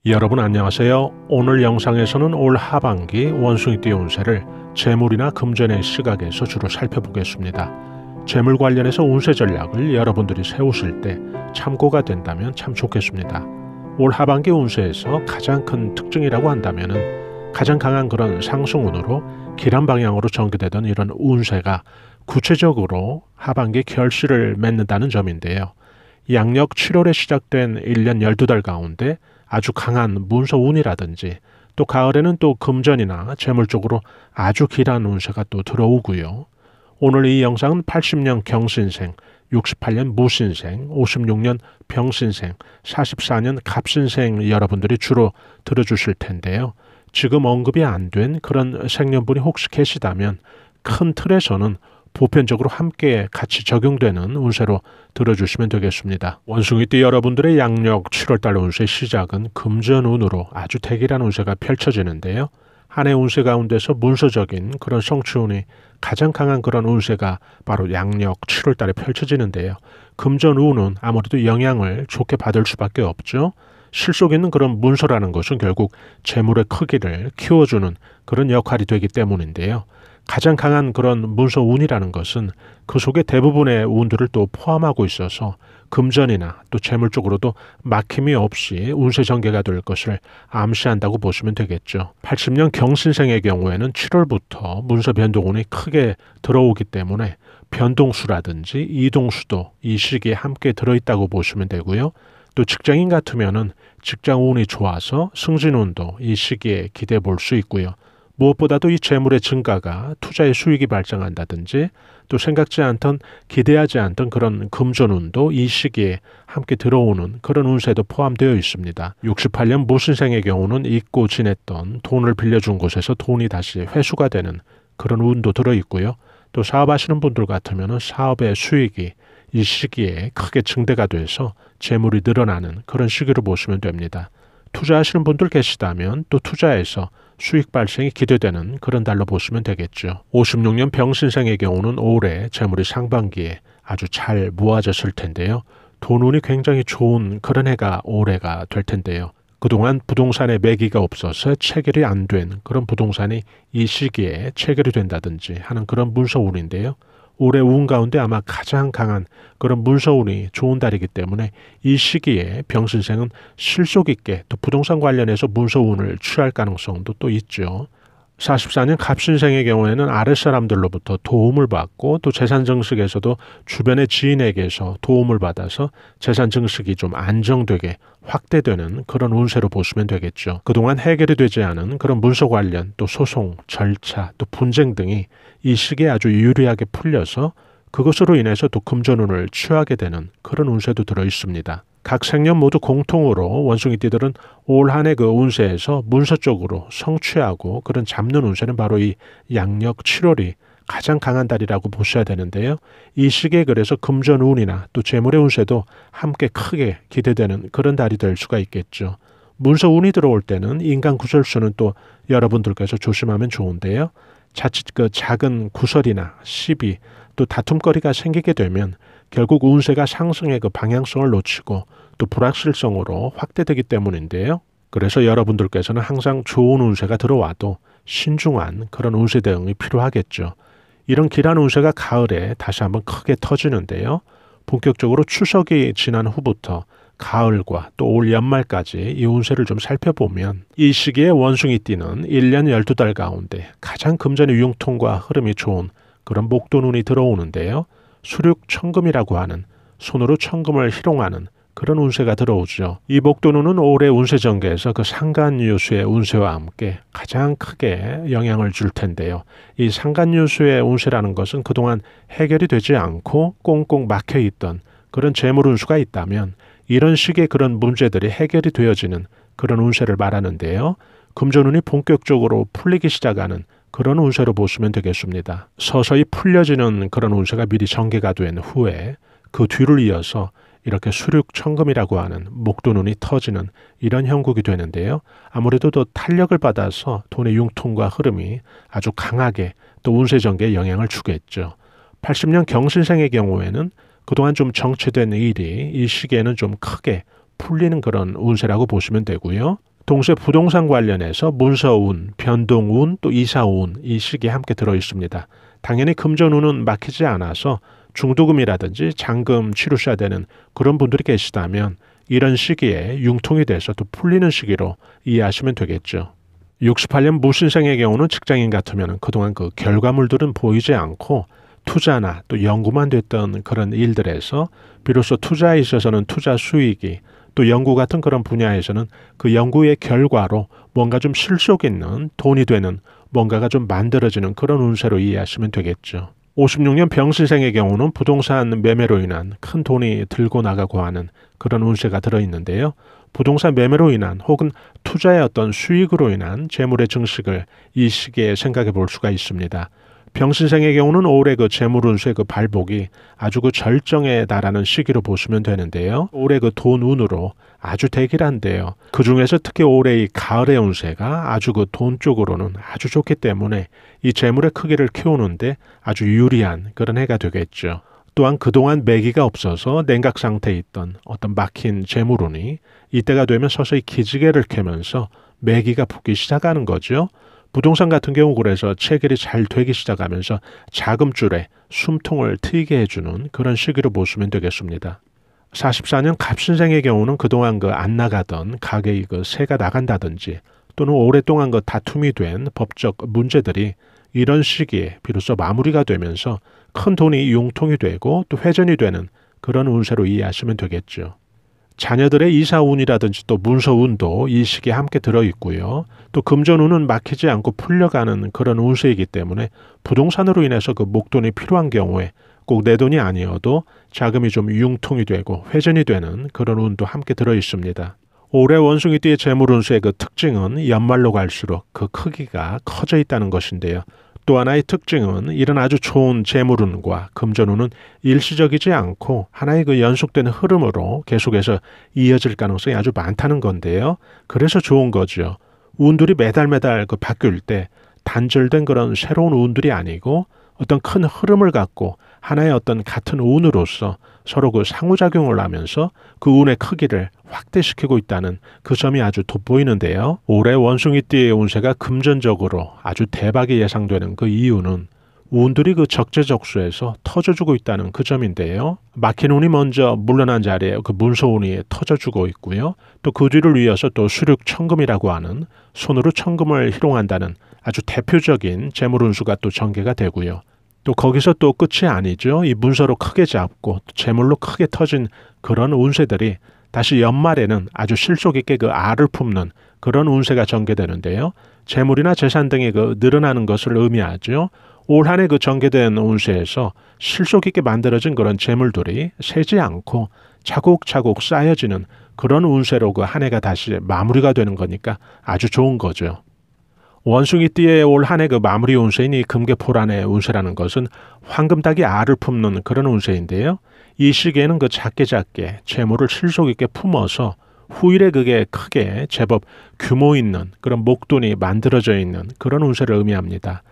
여러분 안녕하세요. 오늘 영상에서는 올 하반기 원숭이띠 운세를 재물이나 금전의 시각에서 주로 살펴보겠습니다. 재물 관련해서 운세 전략을 여러분들이 세우실 때 참고가 된다면 참 좋겠습니다. 올 하반기 운세에서 가장 큰 특징이라고 한다면 가장 강한 그런 상승운으로 길한 방향으로 전개되던 이런 운세가 구체적으로 하반기 결실을 맺는다는 점인데요. 양력 7월에 시작된 1년 12달 가운데 아주 강한 문서운이라든지 또 가을에는 또 금전이나 재물 쪽으로 아주 길한 운세가 또 들어오고요. 오늘 이 영상은 80년 경신생, 68년 무신생, 56년 병신생, 44년 갑신생 여러분들이 주로 들어주실 텐데요. 지금 언급이 안 된 그런 생년분이 혹시 계시다면 큰 틀에서는 보편적으로 함께 같이 적용되는 운세로 들어주시면 되겠습니다. 원숭이띠 여러분들의 양력 7월달 운세 시작은 금전운으로 아주 대길한 운세가 펼쳐지는데요. 한 해 운세 가운데서 문서적인 그런 성취운이 가장 강한 그런 운세가 바로 양력 7월달에 펼쳐지는데요. 금전운은 아무래도 영향을 좋게 받을 수밖에 없죠. 실속 있는 그런 문서라는 것은 결국 재물의 크기를 키워주는 그런 역할이 되기 때문인데요. 가장 강한 그런 문서운이라는 것은 그 속에 대부분의 운들을 또 포함하고 있어서 금전이나 또 재물 쪽으로도 막힘이 없이 운세 전개가 될 것을 암시한다고 보시면 되겠죠. 80년 경신생의 경우에는 7월부터 문서 변동운이 크게 들어오기 때문에 변동수라든지 이동수도 이 시기에 함께 들어있다고 보시면 되고요. 또 직장인 같으면은 직장운이 좋아서 승진운도 이 시기에 기대해 볼 수 있고요. 무엇보다도 이 재물의 증가가 투자의 수익이 발생한다든지 또 생각지 않던 기대하지 않던 그런 금전운도 이 시기에 함께 들어오는 그런 운세도 포함되어 있습니다. 68년 무신생의 경우는 잊고 지냈던 돈을 빌려준 곳에서 돈이 다시 회수가 되는 그런 운도 들어있고요. 또 사업하시는 분들 같으면 사업의 수익이 이 시기에 크게 증대가 돼서 재물이 늘어나는 그런 시기로 보시면 됩니다. 투자하시는 분들 계시다면 또 투자에서 수익 발생이 기대되는 그런 달로 보시면 되겠죠. 56년 병신생의 경우는 올해 재물이 상반기에 아주 잘 모아졌을 텐데요. 돈운이 굉장히 좋은 그런 해가 올해가 될 텐데요. 그동안 부동산에 매기가 없어서 체결이 안 된 그런 부동산이 이 시기에 체결이 된다든지 하는 그런 문서운인데요. 올해 운 가운데 아마 가장 강한 그런 문서운이 좋은 달이기 때문에 이 시기에 병신생은 실속 있게 또 부동산 관련해서 문서운을 취할 가능성도 또 있죠. 44년 갑신생의 경우에는 아랫사람들로부터 도움을 받고 또 재산 증식에서도 주변의 지인에게서 도움을 받아서 재산 증식이 좀 안정되게 확대되는 그런 운세로 보시면 되겠죠. 그동안 해결이 되지 않은 그런 문서 관련 또 소송, 절차, 또 분쟁 등이 이 시기에 아주 유리하게 풀려서 그것으로 인해서 또 금전운을 취하게 되는 그런 운세도 들어 있습니다. 각 생년 모두 공통으로 원숭이띠들은 올 한 해 그 운세에서 문서 쪽으로 성취하고 그런 잡는 운세는 바로 이 양력 7월이 가장 강한 달이라고 보셔야 되는데요. 이 시기에 그래서 금전운이나 또 재물의 운세도 함께 크게 기대되는 그런 달이 될 수가 있겠죠. 문서운이 들어올 때는 인간 구설수는 또 여러분들께서 조심하면 좋은데요. 자칫 그 작은 구설이나 시비 또 다툼거리가 생기게 되면 결국 운세가 상승의 그 방향성을 놓치고 또 불확실성으로 확대되기 때문인데요. 그래서 여러분들께서는 항상 좋은 운세가 들어와도 신중한 그런 운세 대응이 필요하겠죠. 이런 길한 운세가 가을에 다시 한번 크게 터지는데요. 본격적으로 추석이 지난 후부터 가을과 또 올 연말까지 이 운세를 좀 살펴보면 이 시기에 원숭이띠는 1년 12달 가운데 가장 금전의 융통과 흐름이 좋은 그런 목돈운이 들어오는데요. 수륙천금이라고 하는 손으로 천금을 희롱하는 그런 운세가 들어오죠. 이 목돈운은 올해 운세 전개에서 그 상간유수의 운세와 함께 가장 크게 영향을 줄 텐데요. 이 상간유수의 운세라는 것은 그동안 해결이 되지 않고 꽁꽁 막혀있던 그런 재물 운수가 있다면 이런 식의 그런 문제들이 해결이 되어지는 그런 운세를 말하는데요. 금전운이 본격적으로 풀리기 시작하는 그런 운세로 보시면 되겠습니다. 서서히 풀려지는 그런 운세가 미리 전개가 된 후에 그 뒤를 이어서 이렇게 수륙천금이라고 하는 목돈운이 터지는 이런 형국이 되는데요. 아무래도 더 탄력을 받아서 돈의 융통과 흐름이 아주 강하게 또 운세 전개에 영향을 주겠죠. 80년 경신생의 경우에는 그동안 좀 정체된 일이 이 시기에는 좀 크게 풀리는 그런 운세라고 보시면 되고요. 동시에 부동산 관련해서 문서운, 변동운, 또 이사운 이 시기에 함께 들어 있습니다. 당연히 금전운은 막히지 않아서 중도금이라든지 잔금 치르셔야 되는 그런 분들이 계시다면 이런 시기에 융통이 돼서 또 풀리는 시기로 이해하시면 되겠죠. 68년 무신생의 경우는 직장인 같으면 그동안 그 결과물들은 보이지 않고 투자나 또 연구만 됐던 그런 일들에서 비로소 투자에 있어서는 투자 수익이 또 연구 같은 그런 분야에서는 그 연구의 결과로 뭔가 좀 실속 있는 돈이 되는 뭔가가 좀 만들어지는 그런 운세로 이해하시면 되겠죠. 56년 병신생의 경우는 부동산 매매로 인한 큰 돈이 들고 나가고 하는 그런 운세가 들어있는데요. 부동산 매매로 인한 혹은 투자의 어떤 수익으로 인한 재물의 증식을 이 시기에 생각해 볼 수가 있습니다. 병신생의 경우는 올해 그 재물운수의 그 발복이 아주 그 절정에 달하는 시기로 보시면 되는데요. 올해 그 돈운으로 아주 대길한데요. 그 중에서 특히 올해 이 가을의 운세가 아주 그 돈 쪽으로는 아주 좋기 때문에 이 재물의 크기를 키우는데 아주 유리한 그런 해가 되겠죠. 또한 그동안 매기가 없어서 냉각 상태에 있던 어떤 막힌 재물운이 이때가 되면 서서히 기지개를 켜면서 매기가 붙기 시작하는 거죠. 부동산 같은 경우 그래서 체결이 잘 되기 시작하면서 자금줄에 숨통을 트이게 해주는 그런 시기로 보시면 되겠습니다. 44년 갑신생의 경우는 그동안 그 안 나가던 가게의 그 세가 나간다든지 또는 오랫동안 그 다툼이 된 법적 문제들이 이런 시기에 비로소 마무리가 되면서 큰 돈이 융통이 되고 또 회전이 되는 그런 운세로 이해하시면 되겠죠. 자녀들의 이사운이라든지 또 문서운도 이 시기에 함께 들어있고요. 또 금전운은 막히지 않고 풀려가는 그런 운세이기 때문에 부동산으로 인해서 그 목돈이 필요한 경우에 꼭 내 돈이 아니어도 자금이 좀 융통이 되고 회전이 되는 그런 운도 함께 들어있습니다. 올해 원숭이띠의 재물운수의 그 특징은 연말로 갈수록 그 크기가 커져 있다는 것인데요. 또 하나의 특징은 이런 아주 좋은 재물운과 금전운은 일시적이지 않고 하나의 그 연속되는 흐름으로 계속해서 이어질 가능성이 아주 많다는 건데요. 그래서 좋은 거죠. 운들이 매달 그 바뀔 때 단절된 그런 새로운 운들이 아니고 어떤 큰 흐름을 갖고 하나의 어떤 같은 운으로서 서로 그 상호작용을 하면서 그 운의 크기를 확대시키고 있다는 그 점이 아주 돋보이는데요. 올해 원숭이띠의 운세가 금전적으로 아주 대박이 예상되는 그 이유는 운들이 그 적재적소에서 터져주고 있다는 그 점인데요. 막힌 운이 먼저 물러난 자리에 그 문서운이 터져주고 있고요. 또 그 뒤를 이어서 또 수륙천금이라고 하는 손으로 천금을 희롱한다는 아주 대표적인 재물운수가 또 전개가 되고요. 또 거기서 또 끝이 아니죠. 이 문서로 크게 잡고 재물로 크게 터진 그런 운세들이 다시 연말에는 아주 실속 있게 그 알을 품는 그런 운세가 전개되는데요. 재물이나 재산 등이 그 늘어나는 것을 의미하죠. 올 한 해 그 전개된 운세에서 실속 있게 만들어진 그런 재물들이 새지 않고 차곡차곡 쌓여지는 그런 운세로 그 한 해가 다시 마무리가 되는 거니까 아주 좋은 거죠. 원숭이띠의 올 한 해 그 마무리 운세인 이 금계포란의 운세라는 것은 황금닭이 알을 품는 그런 운세인데요. 이 시기에는 그 작게 재물을 실속 있게 품어서 후일에 그게 크게 제법 규모 있는 그런 목돈이 만들어져 있는 그런 운세를 의미합니다.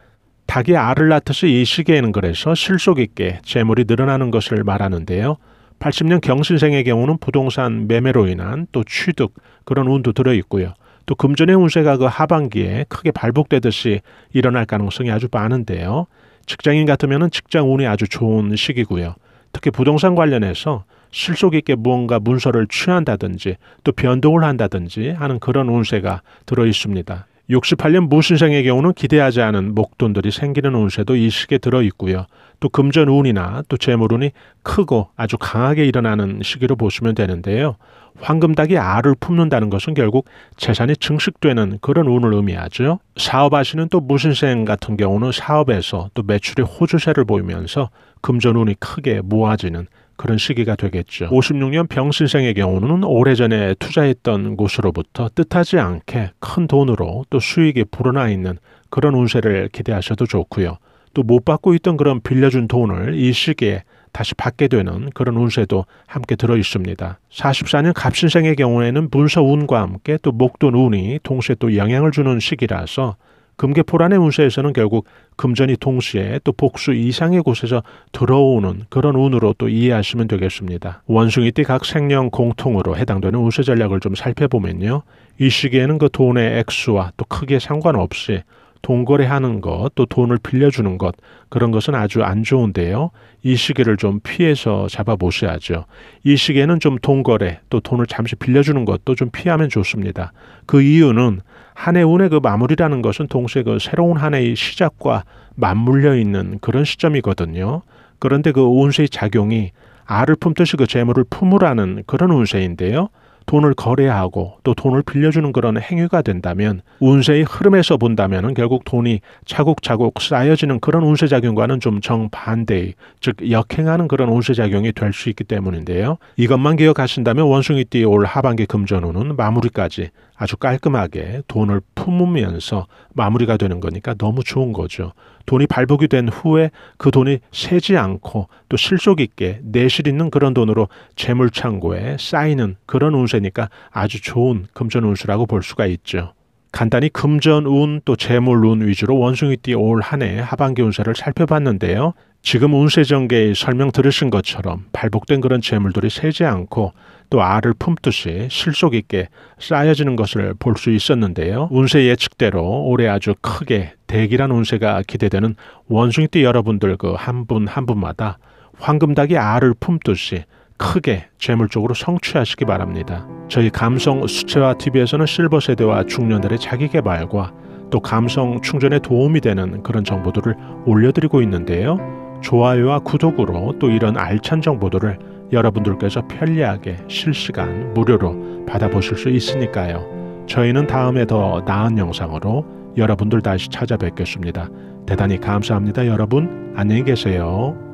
닭이 알을 낳듯이 이 시기에는 그래서 실속 있게 재물이 늘어나는 것을 말하는데요. 80년 경신생의 경우는 부동산 매매로 인한 또 취득 그런 운도 들어있고요. 또 금전의 운세가 그 하반기에 크게 발복되듯이 일어날 가능성이 아주 많은데요. 직장인 같으면 직장 운이 아주 좋은 시기고요. 특히 부동산 관련해서 실속 있게 무언가 문서를 취한다든지 또 변동을 한다든지 하는 그런 운세가 들어있습니다. 68년 무신생의 경우는 기대하지 않은 목돈들이 생기는 운세도 이 시기에 들어있고요. 또 금전운이나 또 재물운이 크고 아주 강하게 일어나는 시기로 보시면 되는데요. 황금닭이 알을 품는다는 것은 결국 재산이 증식되는 그런 운을 의미하죠. 사업하시는 또 무신생 같은 경우는 사업에서 또 매출의 호주세를 보이면서 금전운이 크게 모아지는 그런 시기가 되겠죠. 56년 병신생의 경우는 오래전에 투자했던 곳으로부터 뜻하지 않게 큰 돈으로 또 수익이 불어나 있는 그런 운세를 기대하셔도 좋고요. 또 못 받고 있던 그런 빌려준 돈을 이 시기에 다시 받게 되는 그런 운세도 함께 들어 있습니다. 44년 갑신생의 경우에는 문서운과 함께 또 목돈운이 동시에 또 영향을 주는 시기라서 금계포란의 운세에서는 결국 금전이 동시에 또 복수 이상의 곳에서 들어오는 그런 운으로 또 이해하시면 되겠습니다. 원숭이띠 각 생년 공통으로 해당되는 운세 전략을 좀 살펴보면요. 이 시기에는 그 돈의 액수와 또 크기에 상관없이 돈 거래하는 것, 또 돈을 빌려주는 것, 그런 것은 아주 안 좋은데요. 이 시기를 좀 피해서 잡아보셔야죠. 이 시기에는 좀 돈 거래, 또 돈을 잠시 빌려주는 것도 좀 피하면 좋습니다. 그 이유는 한 해 운의 그 마무리라는 것은 동시에 그 새로운 한 해의 시작과 맞물려 있는 그런 시점이거든요. 그런데 그 운세의 작용이 알을 품듯이 그 재물을 품으라는 그런 운세인데요. 돈을 거래하고 또 돈을 빌려주는 그런 행위가 된다면 운세의 흐름에서 본다면 결국 돈이 차곡차곡 쌓여지는 그런 운세작용과는 좀 정반대의, 즉 역행하는 그런 운세작용이 될 수 있기 때문인데요. 이것만 기억하신다면 원숭이띠 올 하반기 금전운은 마무리까지 아주 깔끔하게 돈을 품으면서 마무리가 되는 거니까 너무 좋은 거죠. 돈이 발복이 된 후에 그 돈이 새지 않고 또 실속 있게 내실 있는 그런 돈으로 재물창고에 쌓이는 그런 운세니까 아주 좋은 금전운수라고 볼 수가 있죠. 간단히 금전운 또 재물운 위주로 원숭이띠 올 한 해 하반기 운세를 살펴봤는데요. 지금 운세 전개의 설명 들으신 것처럼 발복된 그런 재물들이 새지 않고 또 알을 품듯이 실속 있게 쌓여지는 것을 볼 수 있었는데요. 운세 예측대로 올해 아주 크게 대기란 운세가 기대되는 원숭이띠 여러분들 그 한 분 한 분마다 황금닭이 알을 품듯이 크게 재물 쪽으로 성취하시기 바랍니다. 저희 감성 수채화 TV에서는 실버 세대와 중년들의 자기개발과 또 감성 충전에 도움이 되는 그런 정보들을 올려드리고 있는데요. 좋아요와 구독으로 또 이런 알찬 정보들을 여러분들께서 편리하게 실시간 무료로 받아보실 수 있으니까요. 저희는 다음에 더 나은 영상으로 여러분들 다시 찾아뵙겠습니다. 대단히 감사합니다. 여러분 안녕히 계세요.